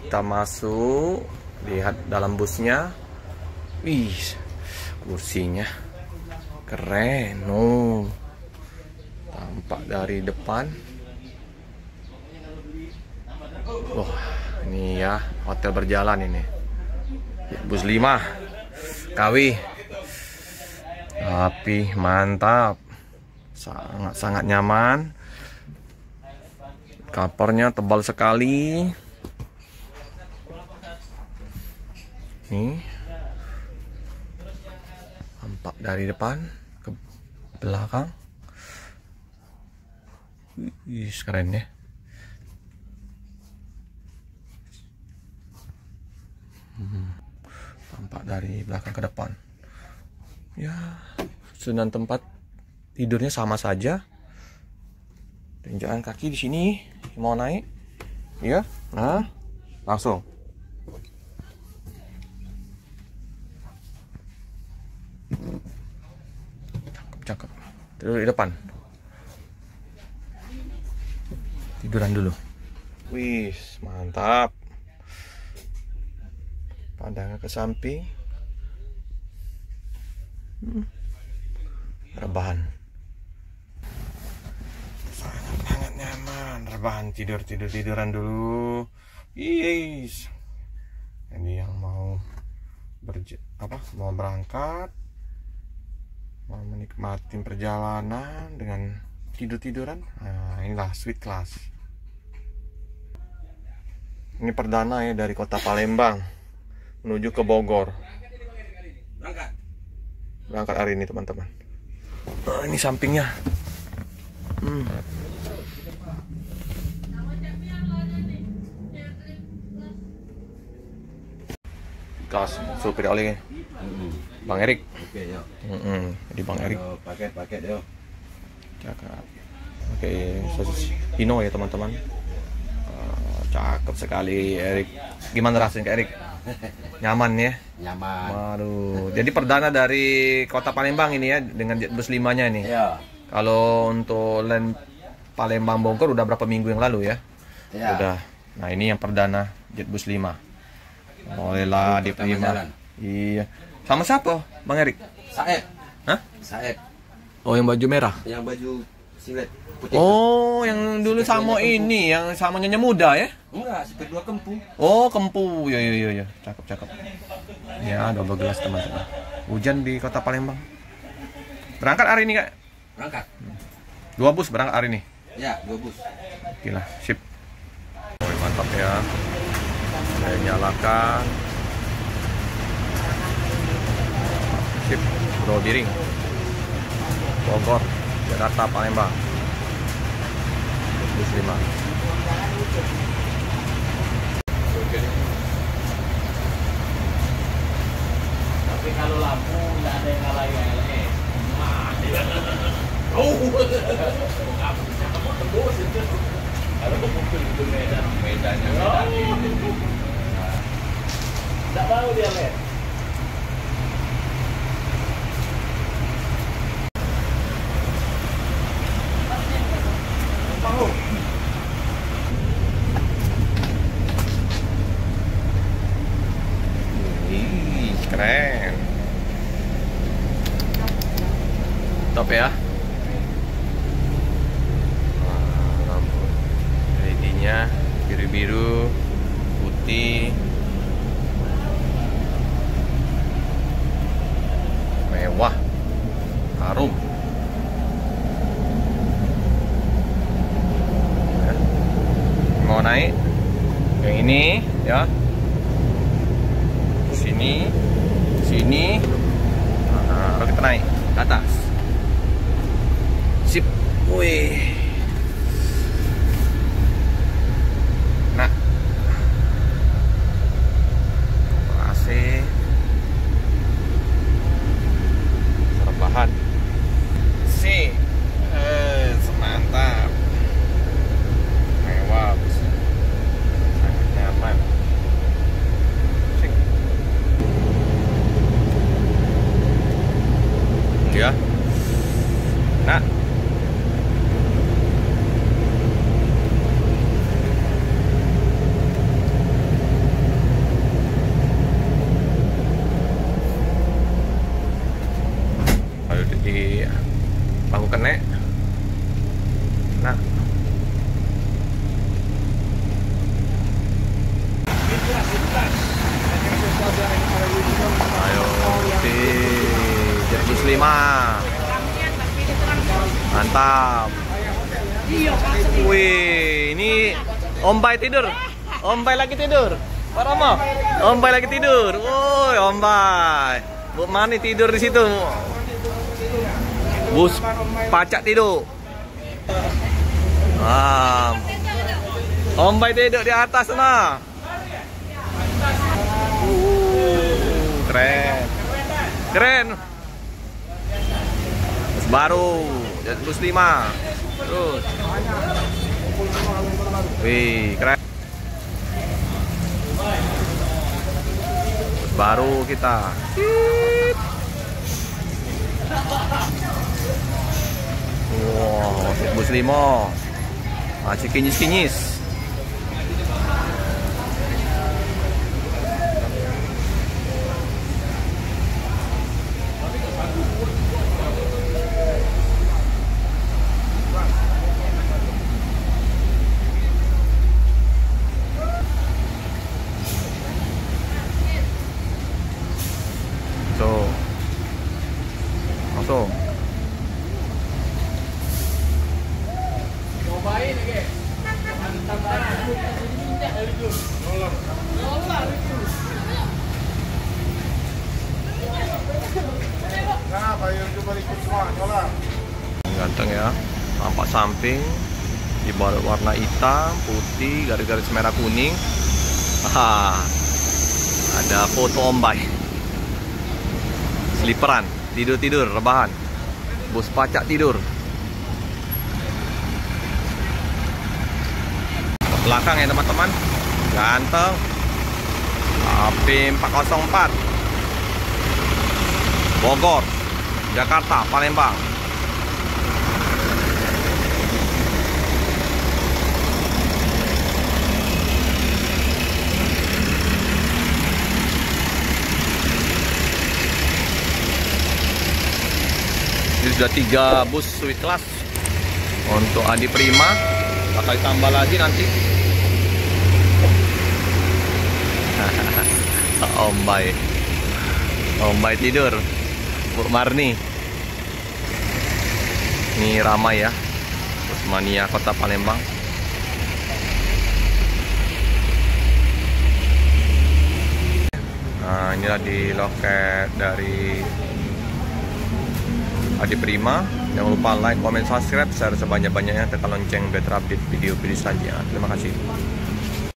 Kita masuk, lihat dalam busnya. Wih, kursinya keren. Tampak dari depan. Wah, ini ya hotel berjalan ini. Bus 5 KW. Tapi mantap. Sangat nyaman. Kapornya tebal sekali. Nih. Tampak dari depan ke belakang. Wih, keren ya. Tampak dari belakang ke depan. Ya, susunan tempat tidurnya sama saja. Tunjukkan kaki di sini. Mau naik, ya. Nah, langsung. Cakep. Tidur di depan. Tiduran dulu. Wih, mantap. Pandangan ke samping. Rebahan. Sangat nyaman. Rebahan, tiduran dulu. Yes. Ini yang mau mau berangkat, mau menikmati perjalanan dengan tiduran. Nah, inilah suite class. Ini perdana ya dari kota Palembang menuju ke Bogor. Berangkat hari ini teman-teman. Nah, ini sampingnya. Kelas supir oleh Bang Erik. Oke, ya. Di Bang Erik. Paket ya. Cakep. Oke, sosis Hino ya teman-teman. Cakep sekali Erik. Gimana rasanya Erik? Nyaman ya? Nyaman. Waduh. Jadi perdana dari kota Palembang ini ya dengan Jetbus 5-nya ini. Iya. Kalau untuk land Palembang Bogor udah berapa minggu yang lalu ya? Iya. Udah. Nah, ini yang perdana Jetbus 5. Bolehlah diterima. Iya. Sama siapa, Bang Erik? Saeb. Hah? Saeb. Oh, yang baju merah. Yang baju singlet putih. Oh, yang dulu sama ini, yang sama Nyonya Muda ya? Enggak, seperti 2 kempu. Oh, Kempu. Ya. Cakep. Ya, double gelas teman-teman. Hujan di kota Palembang. Berangkat hari ini, Kak? Berangkat. 2 bus berangkat hari ini. Ya, 2 bus. Gila, sip. Oh, mantap ya. Saya nyalakan. Sip, Bro Biring. Bogor, Jakarta, Palembang. Bus 5. Tapi kalau lampu nggak ada yang ngalahin LED. Kalau mungkin itu medannya nggak mau dia LED. Keren. Top ya. Lampu LED-nya biru-biru, putih. Mewah. Harum. Mau naik yang ini ya. Sini. Nah, kita naik ke atas. Sip. Wih. Nah. AC. Rebahan. Si. Semantap. Mewah. Sangat nyaman. Ya. Nah, Mantap. Wih, ini Om Bay tidur. Om Bay lagi tidur. Pak Romo, Om Bay lagi tidur. Woi, Om Bay. Bu Mani tidur di situ. Bus pacak tidur. Om Bay tidur di atas sana. Keren. Keren. Bus baru, bus 5. Terus. Wih, keren. Bus baru kita. Wow, bus 5. Masih kinyis-kinyis. Langsung. Cobain lagi. Mantap banget. Ganteng ya. Tampak samping dibalut warna hitam, putih, garis-garis merah kuning. Ada foto Om Bay. Sliperan, tidur-tidur, rebahan. Bus pacak tidur. Belakang ya teman-teman. Ganteng. AP 404. Bogor, Jakarta, Palembang. Ini sudah 3 bus suite class untuk Adi Prima, bakal ditambah lagi nanti. Om Bay, Om Bay tidur. Bu Marni, ini ramai ya, Bus Mania Kota Palembang. Nah, inilah di loket dari Adi Prima. Jangan lupa like, comment, subscribe, share sebanyak-banyaknya, tekan lonceng biar terupdate video-video selanjutnya. Terima kasih.